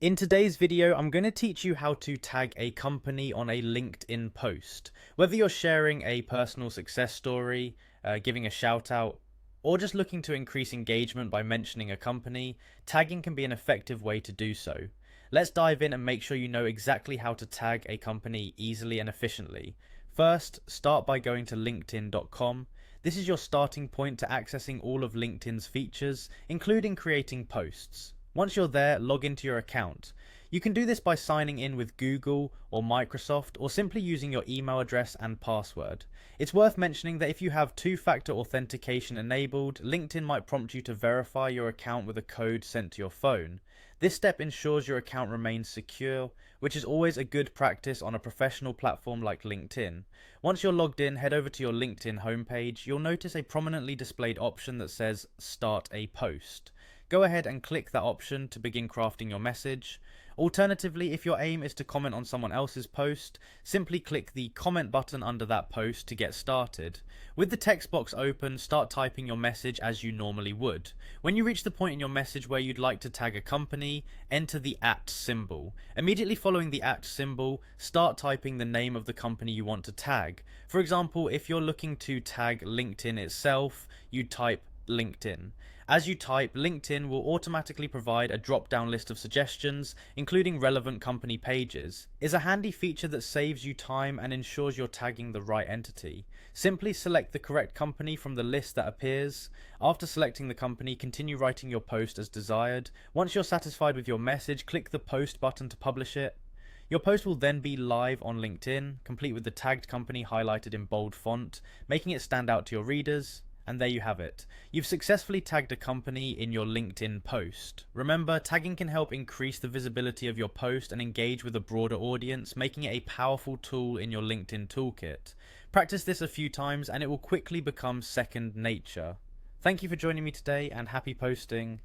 In today's video, I'm going to teach you how to tag a company on a LinkedIn post. Whether you're sharing a personal success story, giving a shout out, or just looking to increase engagement by mentioning a company, tagging can be an effective way to do so. Let's dive in and make sure you know exactly how to tag a company easily and efficiently. First, start by going to linkedin.com. This is your starting point to accessing all of LinkedIn's features, including creating posts. Once you're there, log into your account. You can do this by signing in with Google or Microsoft, or simply using your email address and password. It's worth mentioning that if you have two-factor authentication enabled, LinkedIn might prompt you to verify your account with a code sent to your phone. This step ensures your account remains secure, which is always a good practice on a professional platform like LinkedIn. Once you're logged in, head over to your LinkedIn homepage. You'll notice a prominently displayed option that says Start a Post. Go ahead and click that option to begin crafting your message. Alternatively, if your aim is to comment on someone else's post, simply click the comment button under that post to get started. With the text box open, start typing your message as you normally would. When you reach the point in your message where you'd like to tag a company, enter the @ symbol. Immediately following the @ symbol, start typing the name of the company you want to tag. For example, if you're looking to tag LinkedIn itself, you'd type LinkedIn. As you type, LinkedIn will automatically provide a drop-down list of suggestions, including relevant company pages. It's a handy feature that saves you time and ensures you're tagging the right entity. Simply select the correct company from the list that appears. After selecting the company, continue writing your post as desired. Once you're satisfied with your message, click the post button to publish it. Your post will then be live on LinkedIn, complete with the tagged company highlighted in bold font, making it stand out to your readers. And there you have it. You've successfully tagged a company in your LinkedIn post. Remember, tagging can help increase the visibility of your post and engage with a broader audience, making it a powerful tool in your LinkedIn toolkit. Practice this a few times and it will quickly become second nature. Thank you for joining me today, and happy posting.